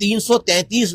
333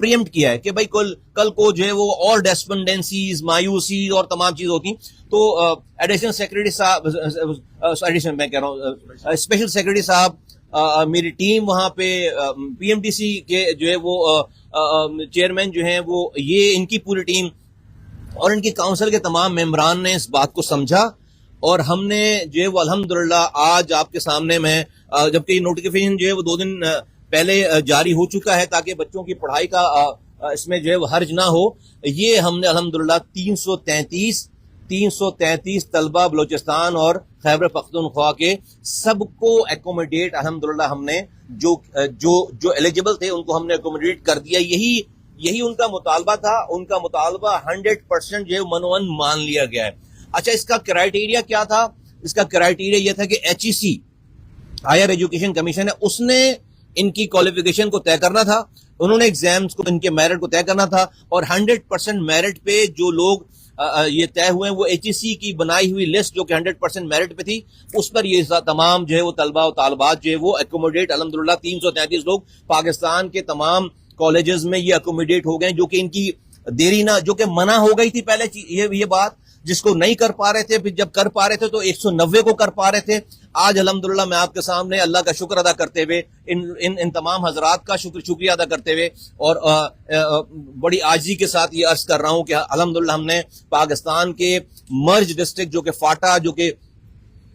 pre-empt کیا ہے کہ بھائی کل کو جو ہے وہ اور ڈیسپنڈنسیز، مایوسی اور تمام چیز ہوتی، تو ایڈیشنل سیکرٹری صاحب، ایڈیشنل میں کہہ رہا ہوں اسپیشل سیکرٹری صاحب، میری ٹیم وہاں پہ، پی ایم ڈی سی کے جو ہے وہ چیئرمین جو ہیں وہ، یہ ان کی پوری ٹیم اور ان کی کاؤنسل کے تمام ممبران نے اس بات کو سمجھا، اور ہم نے جو ہے وہ الحمدللہ آج آپ کے سامنے میں، جبکہ یہ نوٹیفیکیشن جو ہے وہ 2 دن پہلے جاری ہو چکا ہے تاکہ بچوں کی پڑھائی کا اس میں جو ہے وہ حرج نہ ہو، یہ ہم نے الحمدللہ 333 طلبہ بلوچستان اور خیبر پختونخوا کے سب کو ایکوموڈیٹ الحمدللہ ہم نے جو ایلیجبل تھے ان کو ہم نے ایکوموڈیٹ کر دیا. یہی ان کا مطالبہ تھا. ان کا مطالبہ 100% جو ہے منون مان لیا گیا ہے. اچھا، اس کا کرائیٹیریا کیا تھا؟ اس کا کرائیٹیریا یہ تھا کہ HEC ہائر ایجوکیشن کمیشن ہے، اس نے ان کی کوالیفیکیشن کو طے کرنا تھا، انہوں نے ایگزامز کو، ان کے میرٹ کو طے کرنا تھا، اور 100% میرٹ پہ جو لوگ یہ طے ہوئے ہیں وہ HEC کی بنائی ہوئی لسٹ جو کہ 100% میرٹ پہ تھی، اس پر یہ تمام جو ہے وہ طلبہ و طالبات جو ہے وہ ایکوموڈیٹ الحمدللہ 333 لوگ پاکستان کے تمام کالجز میں یہ ایکوموڈیٹ ہو گئے، جو کہ ان کی دیری نہ، جو کہ منع ہو گئی تھی پہلے یہ بات، جس کو نہیں کر پا رہے تھے، پھر جب کر پا رہے تھے تو 190 کو کر پا رہے تھے. آج الحمدللہ میں آپ کے سامنے اللہ کا شکر ادا کرتے ہوئے، ان تمام حضرات کا شکریہ ادا کرتے ہوئے، اور بڑی عاجزی کے ساتھ یہ عرض کر رہا ہوں کہ الحمدللہ ہم نے پاکستان کے مرج ڈسٹرکٹ جو کہ فاٹا، جو کہ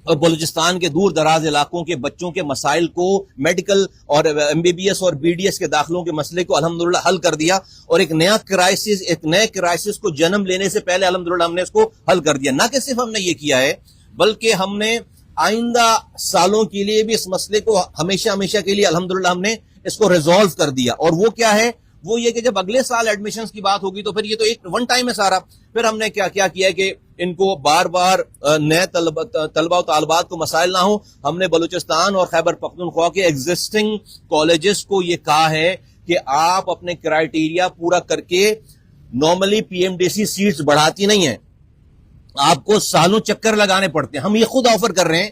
بلوچستان کے دور دراز علاقوں کے بچوں کے مسائل کو، میڈیکل اور MBBS اور BDS کے داخلوں کے مسئلے کو الحمدللہ حل کر دیا، اور ایک نئے کرائسس کو جنم لینے سے پہلے الحمدللہ ہم نے اس کو حل کر دیا. نہ کہ صرف ہم نے یہ کیا ہے، بلکہ ہم نے آئندہ سالوں کے لیے بھی اس مسئلے کو ہمیشہ کے لیے الحمدللہ ہم نے اس کو ریزالو کر دیا. اور وہ کیا ہے؟ وہ یہ کہ جب اگلے سال ایڈمیشنز کی بات ہوگی تو پھر یہ تو ایک ون ٹائم ہے سارا. پھر ہم نے کیا کیا ہے کہ ان کو بار بار نئے طلبہ و طالبات کو مسائل نہ ہوں، ہم نے بلوچستان اور خیبر پختونخوا کے ایگزسٹنگ کالجز کو یہ کہا ہے کہ آپ اپنے کرائیٹیریا پورا کر کے، نارملی PMDC سیٹس بڑھاتی نہیں ہیں، آپ کو سالوں چکر لگانے پڑتے ہیں. ہم یہ خود آفر کر رہے ہیں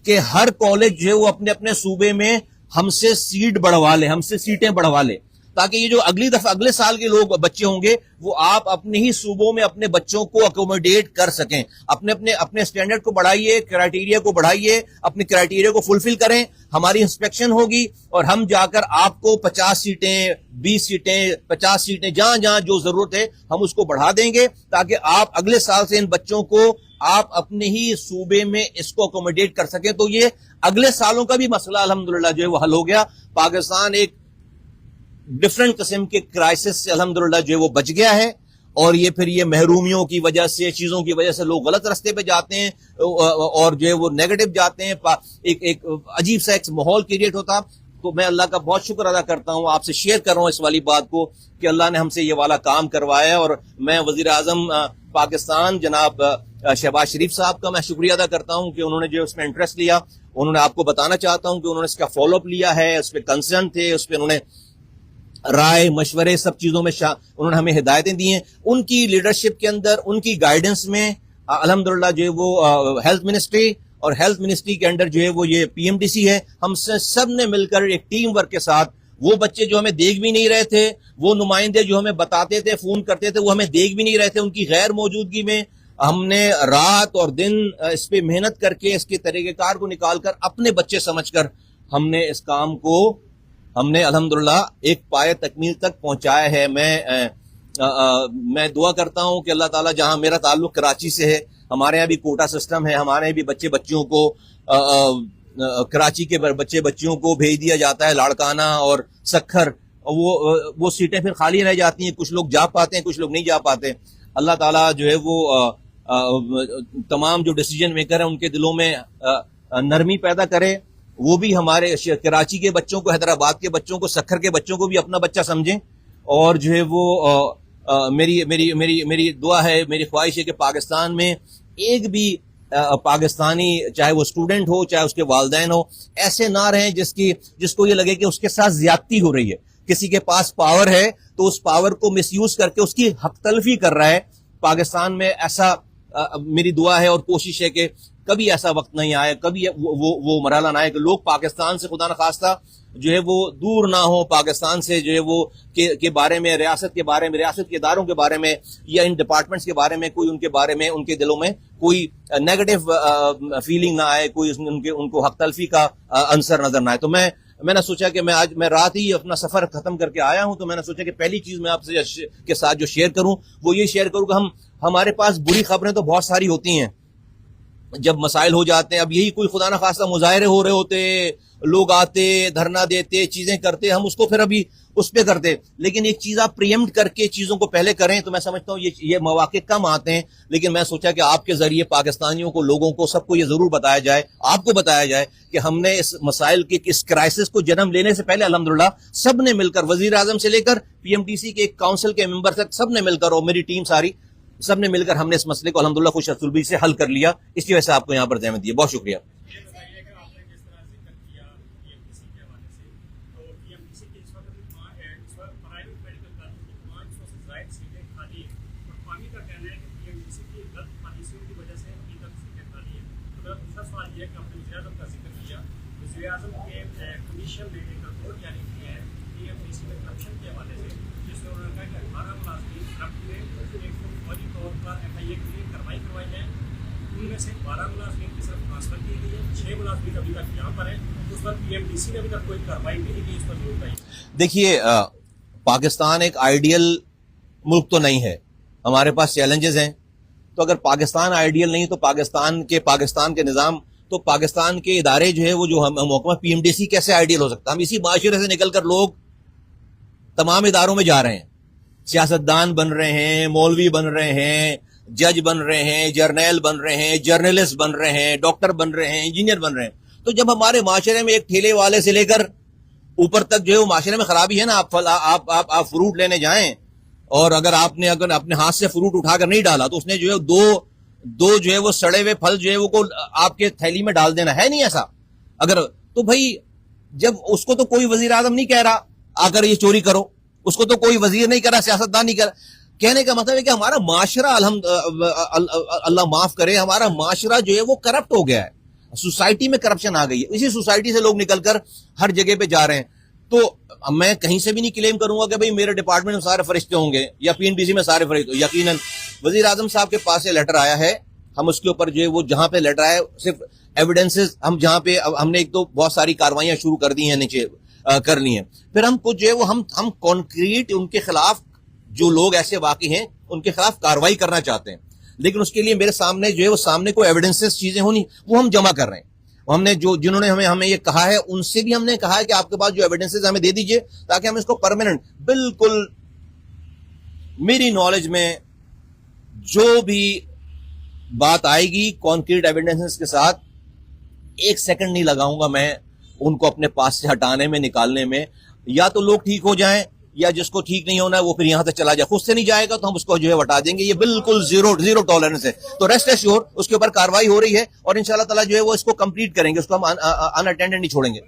کہ ہر کالج جو ہے وہ اپنے صوبے میں ہم سے سیٹ بڑھوا لے، ہم سے سیٹیں بڑھوا لے، تاکہ یہ جو اگلے سال کے لوگ بچے ہوں گے وہ آپ اپنے ہی صوبوں میں اپنے بچوں کو اکوموڈیٹ کر سکیں. اپنے سٹینڈرڈ کو بڑھائیے، کرائیٹیریا کو بڑھائیے، اپنے کرائیٹیریا کو فلفل کریں. ہماری انسپیکشن ہوگی اور ہم جا کر آپ کو 50 سیٹیں، 20 سیٹیں، 50 سیٹیں، جہاں جو ضرورت ہے ہم اس کو بڑھا دیں گے، تاکہ آپ اگلے سال سے ان بچوں کو آپ اپنے ہی صوبے میں اس کو اکوموڈیٹ کر سکیں. تو یہ اگلے سالوں کا بھی مسئلہ الحمدللہ جو ہے وہ حل ہو گیا. پاکستان ایک ڈفرنٹ قسم کے کرائسس سے الحمدللہ جو ہے وہ بچ گیا ہے. اور یہ محرومیوں کی وجہ سے، چیزوں کی وجہ سے لوگ غلط رستے پہ جاتے ہیں اور جو ہے وہ نیگیٹو جاتے ہیں، ایک عجیب سا ایک ماحول کریٹ ہوتا. تو میں اللہ کا بہت شکر ادا کرتا ہوں، آپ سے شیئر کر رہا ہوں اس والی بات کو کہ اللہ نے ہم سے یہ والا کام کروایا. اور میں وزیر اعظم پاکستان جناب شہباز شریف صاحب کا میں شکریہ ادا کرتا ہوں کہ انہوں نے جو اس میں انٹرسٹ لیا. انہوں نے، آپ کو بتانا چاہتا ہوں کہ انہوں نے اس کا فالو اپ لیا ہے، اس پہ کنسرن تھے، اس پہ انہوں نے رائے مشورے سب چیزوں میں انہوں نے ہمیں ہدایتیں دی ہیں. ان کی لیڈرشپ کے اندر، ان کی گائیڈنس میں الحمدللہ جو ہے وہ ہیلتھ منسٹری اور ہیلتھ منسٹری کے انڈر جو ہے وہ یہ PMDC ہے، ہم سے سب نے مل کر ایک ٹیم ورک کے ساتھ، وہ بچے جو ہمیں دیکھ بھی نہیں رہے تھے، وہ نمائندے جو ہمیں بتاتے تھے، فون کرتے تھے، وہ ہمیں دیکھ بھی نہیں رہے تھے، ان کی غیر موجودگی میں ہم نے رات اور دن اس پہ محنت کر کے اس کے طریقہ کار کو نکال کر اپنے بچے سمجھ کر ہم نے اس کام کو الحمدللہ ایک پائے تکمیل تک پہنچایا ہے. میں دعا کرتا ہوں کہ اللہ تعالیٰ، جہاں میرا تعلق کراچی سے ہے، ہمارے یہاں بھی کوٹا سسٹم ہے، ہمارے یہاں بھی بچیوں کو کراچی کے بچیوں کو بھیج دیا جاتا ہے لاڑکانہ اور سکھر، وہ سیٹیں پھر خالی رہ جاتی ہیں، کچھ لوگ جا پاتے ہیں، کچھ لوگ نہیں جا پاتے. اللہ تعالیٰ جو ہے وہ تمام جو ڈیسیجن میکر ہیں ان کے دلوں میں نرمی پیدا کرے. وہ بھی ہمارے کراچی کے بچوں کو، حیدرآباد کے بچوں کو، سکھر کے بچوں کو بھی اپنا بچہ سمجھیں. اور جو ہے وہ میری دعا ہے، میری خواہش ہے کہ پاکستان میں ایک بھی پاکستانی، چاہے وہ اسٹوڈنٹ ہو، چاہے اس کے والدین ہو، ایسے نہ رہیں جس کو یہ لگے کہ اس کے ساتھ زیادتی ہو رہی ہے. کسی کے پاس پاور ہے تو اس پاور کو مس یوز کر کے اس کی حق تلفی کر رہا ہے. پاکستان میں ایسا میری دعا ہے اور کوشش ہے کہ کبھی ایسا وقت نہیں آئے، کبھی وہ مرحلہ نہ آئے کہ لوگ پاکستان سے خدا نخواستہ جو ہے وہ دور نہ ہو پاکستان سے، جو ہے وہ کے بارے میں، ریاست کے بارے میں، ریاست کے اداروں کے بارے میں یا ان ڈپارٹمنٹس کے بارے میں کوئی ان کے بارے میں ان کے دلوں میں کوئی نیگیٹو فیلنگ نہ آئے، کوئی ان کو حق تلفی کا عنصر نظر نہ آئے. تو میں نے سوچا کہ میں رات ہی اپنا سفر ختم کر کے آیا ہوں، تو میں نے سوچا کہ پہلی چیز میں آپ سے کے ساتھ جو شیئر کروں وہ یہ شیئر کروں کہ ہمارے پاس بری خبریں تو بہت ساری ہوتی ہیں جب مسائل ہو جاتے ہیں. اب یہی کوئی خدا نخواستہ مظاہرے ہو رہے ہوتے، لوگ آتے، دھرنا دیتے، چیزیں کرتے، ہم اس کو پھر ابھی اس پہ کرتے. لیکن ایک چیز آپ پریمپٹ کر کے چیزوں کو پہلے کریں تو میں سمجھتا ہوں یہ مواقع کم آتے ہیں. لیکن میں سوچا کہ آپ کے ذریعے پاکستانیوں کو، لوگوں کو، سب کو یہ ضرور بتایا جائے، آپ کو بتایا جائے کہ ہم نے اس مسائل کے اس کرائسس کو جنم لینے سے پہلے الحمدللہ سب نے مل کر، وزیر اعظم سے لے کر پی ایم ٹی سی کے کاؤنسل کے ممبر تک سب نے مل کر، اور میری ٹیم ساری، سب نے مل کر ہم نے اس مسئلے کو الحمدللہ خوش اسلوبی سے حل کر لیا. اس کی وجہ سے آپ کو یہاں پر زحمت دی ہے. بہت شکریہ. ان میں سے 12 ملازمین کی صرف ٹرانسفر کی گئی ہے، 6 ملازمین ابھی تک یہاں پر ہیں. اس پر پی ایم ڈی سی نے ابھی تک کوئی کارروائی نہیں کی. اس پر ضرور بتائیے. دیکھیے، پاکستان ایک آئیڈیل ملک تو نہیں ہے، ہمارے پاس چیلنجز ہیں. تو اگر پاکستان آئیڈیل نہیں تو پاکستان کے نظام، تو پاکستان کے ادارے جو ہے وہ جو محکمہ پی ایم ڈی سی کیسے آئیڈیل ہو سکتا ہے؟ ہم اسی معاشرے سے نکل کر لوگ تمام اداروں میں جا رہے ہیں، سیاستدان بن رہے ہیں، مولوی بن رہے ہیں، جج بن رہے ہیں، جرنیل بن رہے ہیں، جرنلسٹ بن رہے ہیں، ڈاکٹر بن رہے ہیں، انجینئر بن رہے ہیں. تو جب ہمارے معاشرے میں ایک ٹھیلے والے سے لے کر اوپر تک جو ہے وہ معاشرے میں خرابی ہے نا. آپ فروٹ لینے جائیں اور اگر اپنے ہاتھ سے فروٹ اٹھا کر نہیں ڈالا تو اس نے جو ہے دو جو ہے وہ سڑے ہوئے پھل جو ہے وہ آپ کے تھیلی میں ڈال دینا ہے. نہیں ایسا. اگر تو بھائی جب اس کو تو کوئی وزیر اعظم نہیں کہہ رہا آ کر یہ چوری کرو، اس کو تو کوئی وزیر نہیں کہہ رہا، سیاستدان نہیں کہہ رہا. کہنے کا مطلب ہے کہ ہمارا معاشرہ اللہ معاف کرے، ہمارا معاشرہ جو ہے وہ کرپٹ ہو گیا ہے. سوسائٹی میں کرپشن آ گئی ہے. اسی سوسائٹی سے لوگ نکل کر ہر جگہ پہ جا رہے ہیں. تو میں کہیں سے بھی نہیں کلیم کروں گا کہ بھئی میرے ڈپارٹمنٹ میں سارے فرشتے ہوں گے یا پی این ڈی سی میں سارے فرشتے. یقیناً وزیر اعظم صاحب کے پاس یہ لیٹر آیا ہے، ہم اس کے اوپر جو ہے وہ جہاں پہ لیٹر آیا صرف ایویڈنسز ہم جہاں پہ ہم نے ایک تو بہت ساری کاروائیاں شروع کر دی ہیں، نیچے کر لی ہیں. پھر ہم کچھ جو ہے وہ ہم کانکریٹ ان کے خلاف، جو لوگ ایسے واقع ہیں ان کے خلاف کاروائی کرنا چاہتے ہیں. لیکن اس کے لیے میرے سامنے جو ہے وہ سامنے کوئی ایویڈنسز چیزیں ہونی، وہ ہم جمع کر رہے ہیں. ہم نے جنہوں نے ہمیں یہ کہا ہے ان سے بھی ہم نے کہا ہے کہ آپ کے پاس جو ایویڈنسز ہمیں دے دیجئے تاکہ ہم اس کو پرماننٹ، بالکل میری نالج میں جو بھی بات آئے گی کانکریٹ ایویڈنسز کے ساتھ، 1 سیکنڈ نہیں لگاؤں گا میں ان کو اپنے پاس سے ہٹانے میں، نکالنے میں. یا تو لوگ ٹھیک ہو جائیں یا جس کو ٹھیک نہیں ہونا ہے وہ پھر یہاں سے چلا جائے. خود سے نہیں جائے گا تو ہم اس کو جو ہے ہٹا دیں گے. یہ بالکل زیرو ٹالرنس ہے. تو ریسٹ ایشور اس کے اوپر کاروائی ہو رہی ہے اور انشاءاللہ تعالی جو ہے وہ اس کو کمپلیٹ کریں گے، اس کو ہم ان اٹینڈنٹ نہیں چھوڑیں گے.